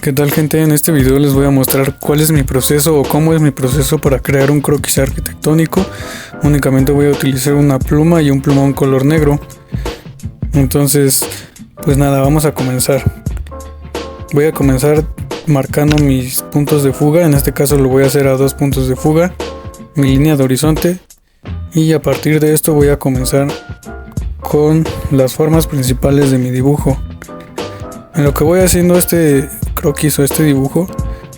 ¿Qué tal, gente? En este video les voy a mostrar cuál es mi proceso o cómo es mi proceso para crear un croquis arquitectónico. Únicamente voy a utilizar una pluma y un plumón color negro. Entonces, pues nada, vamos a comenzar. Voy a comenzar marcando mis puntos de fuga. En este caso lo voy a hacer a 2 puntos de fuga, mi línea de horizonte, y a partir de esto voy a comenzar con las formas principales de mi dibujo. En lo que voy haciendo este croquis o este dibujo,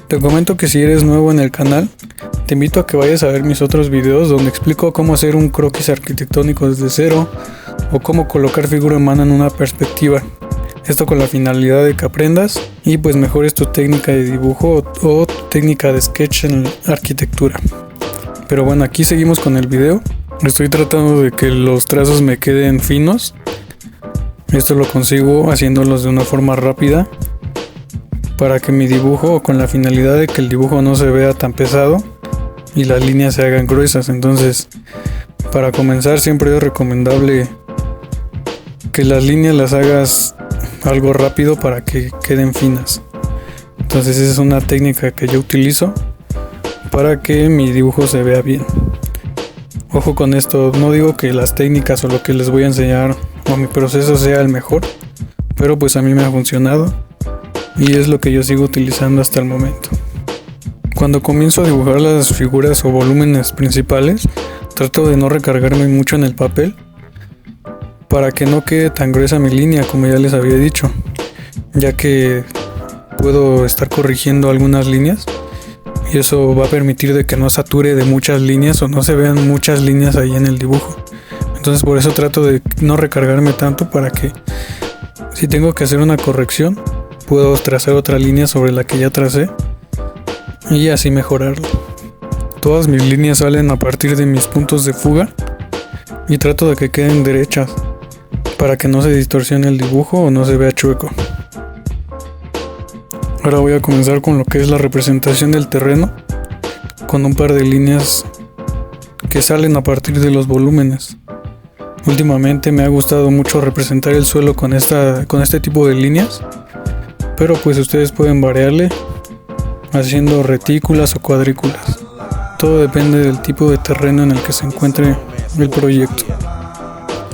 te comento que si eres nuevo en el canal, te invito a que vayas a ver mis otros videos donde explico cómo hacer un croquis arquitectónico desde cero o cómo colocar figura humana en una perspectiva. Esto con la finalidad de que aprendas y pues mejores tu técnica de dibujo o técnica de sketch en arquitectura. Pero bueno, aquí seguimos con el video. Estoy tratando de que los trazos me queden finos. Esto lo consigo haciéndolos de una forma rápida para que mi dibujo, o con la finalidad de que el dibujo no se vea tan pesado y las líneas se hagan gruesas. Entonces, para comenzar siempre es recomendable que las líneas las hagas algo rápido para que queden finas. Entonces esa es una técnica que yo utilizo para que mi dibujo se vea bien. Ojo con esto, no digo que las técnicas o lo que les voy a enseñar o mi proceso sea el mejor, pero pues a mí me ha funcionado y es lo que yo sigo utilizando hasta el momento. Cuando comienzo a dibujar las figuras o volúmenes principales, trato de no recargarme mucho en el papel para que no quede tan gruesa mi línea, como ya les había dicho, ya que puedo estar corrigiendo algunas líneas y eso va a permitir de que no sature de muchas líneas o no se vean muchas líneas ahí en el dibujo. Entonces por eso trato de no recargarme tanto, para que si tengo que hacer una corrección puedo trazar otra línea sobre la que ya tracé y así mejorarlo. Todas mis líneas salen a partir de mis puntos de fuga y trato de que queden derechas para que no se distorsione el dibujo o no se vea chueco. Ahora voy a comenzar con lo que es la representación del terreno, con un par de líneas que salen a partir de los volúmenes. Últimamente me ha gustado mucho representar el suelo con este tipo de líneas, pero pues ustedes pueden variarle haciendo retículas o cuadrículas. Todo depende del tipo de terreno en el que se encuentre el proyecto.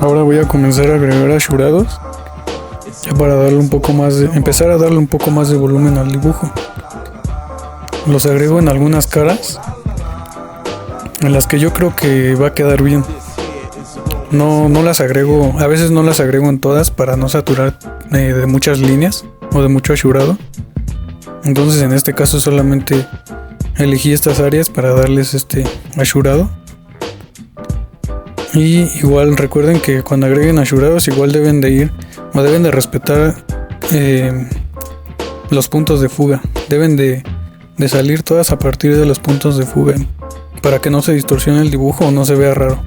Ahora voy a comenzar a agregar ashurados ya para darle empezar a darle un poco más de volumen al dibujo. Los agrego en algunas caras en las que yo creo que va a quedar bien. No las agrego, a veces no las agrego en todas para no saturar de muchas líneas o de mucho ashurado. Entonces en este caso solamente elegí estas áreas para darles este ashurado. Y igual recuerden que cuando agreguen ashurados igual deben de respetar los puntos de fuga. Deben de salir todas a partir de los puntos de fuga para que no se distorsione el dibujo o no se vea raro.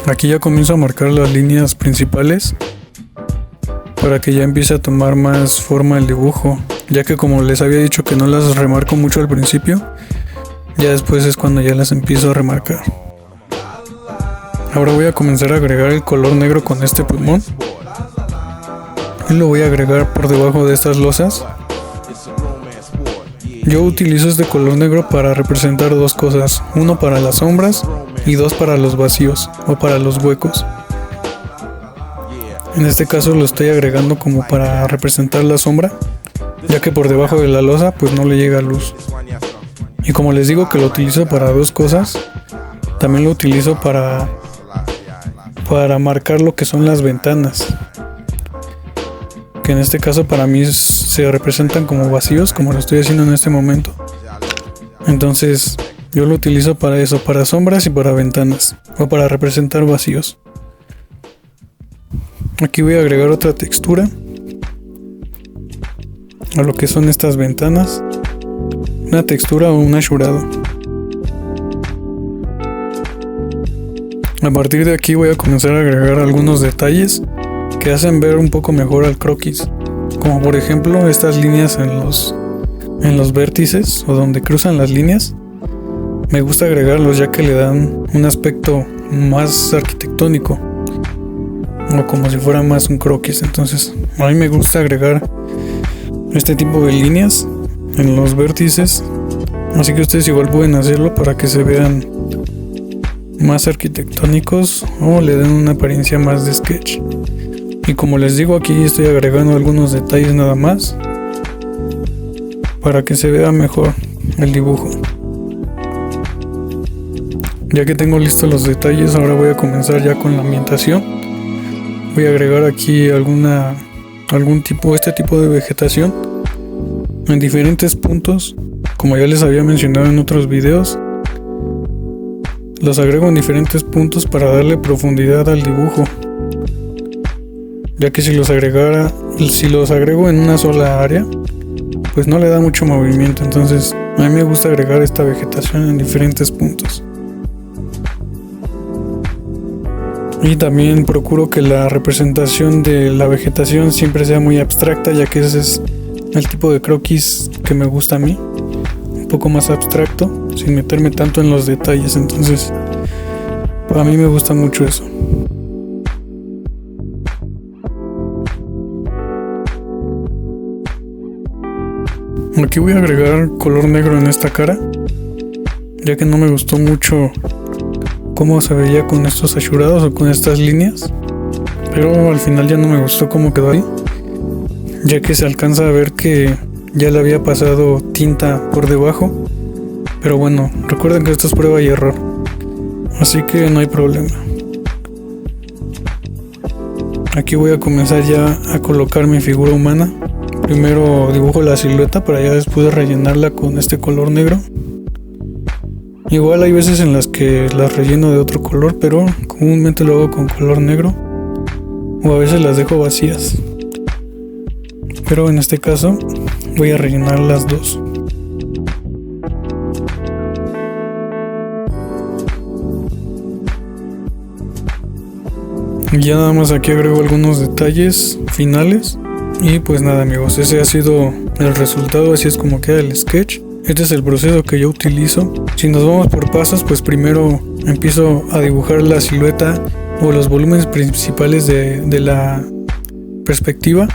Aquí ya comienzo a marcar las líneas principales para que ya empiece a tomar más forma el dibujo, ya que como les había dicho que no las remarco mucho al principio, ya después es cuando ya las empiezo a remarcar. Ahora voy a comenzar a agregar el color negro con este plumón y lo voy a agregar por debajo de estas losas. Yo utilizo este color negro para representar dos cosas: uno para las sombras y dos para los vacíos o para los huecos. En este caso lo estoy agregando como para representar la sombra, ya que por debajo de la losa pues no le llega luz. Y como les digo que lo utilizo para dos cosas, también lo utilizo para marcar lo que son las ventanas, que en este caso para mí se representan como vacíos, como lo estoy haciendo en este momento. Entonces yo lo utilizo para eso, para sombras y para ventanas, o para representar vacíos. Aquí voy a agregar otra textura a lo que son estas ventanas, una textura o un ashurado. A partir de aquí voy a comenzar a agregar algunos detalles que hacen ver un poco mejor al croquis, como por ejemplo estas líneas en los vértices o donde cruzan las líneas. Me gusta agregarlos ya que le dan un aspecto más arquitectónico. o como si fuera más un croquis. Entonces a mí me gusta agregar este tipo de líneas en los vértices, así que ustedes igual pueden hacerlo para que se vean más arquitectónicos o le den una apariencia más de sketch. Y como les digo, aquí estoy agregando algunos detalles nada más para que se vea mejor el dibujo. Ya que tengo listos los detalles, ahora voy a comenzar ya con la ambientación. Voy a agregar aquí este tipo de vegetación en diferentes puntos. Como ya les había mencionado en otros videos, los agrego en diferentes puntos para darle profundidad al dibujo, ya que si los agrego en una sola área, pues no le da mucho movimiento. Entonces a mí me gusta agregar esta vegetación en diferentes puntos. Y también procuro que la representación de la vegetación siempre sea muy abstracta, ya que ese es el tipo de croquis que me gusta a mí, un poco más abstracto, sin meterme tanto en los detalles. Entonces para mí me gusta mucho eso. Aquí voy a agregar color negro en esta cara, ya que no me gustó mucho cómo se veía con estos achurados o con estas líneas, pero al final ya no me gustó cómo quedó ahí, ya que se alcanza a ver que ya le había pasado tinta por debajo. Pero bueno, recuerden que esto es prueba y error, así que no hay problema. Aquí voy a comenzar ya a colocar mi figura humana. Primero dibujo la silueta para ya después rellenarla con este color negro. Igual hay veces en las que las relleno de otro color, pero comúnmente lo hago con color negro, o a veces las dejo vacías, pero en este caso voy a rellenar las dos. Ya nada más aquí agrego algunos detalles finales. Y pues nada, amigos, ese ha sido el resultado. Así es como queda el sketch. Este es el proceso que yo utilizo. Si nos vamos por pasos, pues primero empiezo a dibujar la silueta o los volúmenes principales de la perspectiva.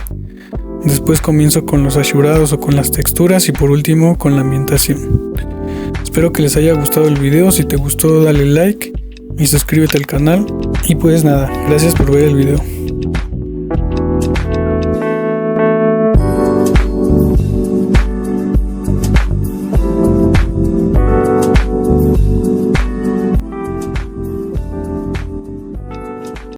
Después comienzo con los achurados o con las texturas y por último con la ambientación. Espero que les haya gustado el video. Si te gustó, dale like y suscríbete al canal. Y pues nada, gracias por ver el video.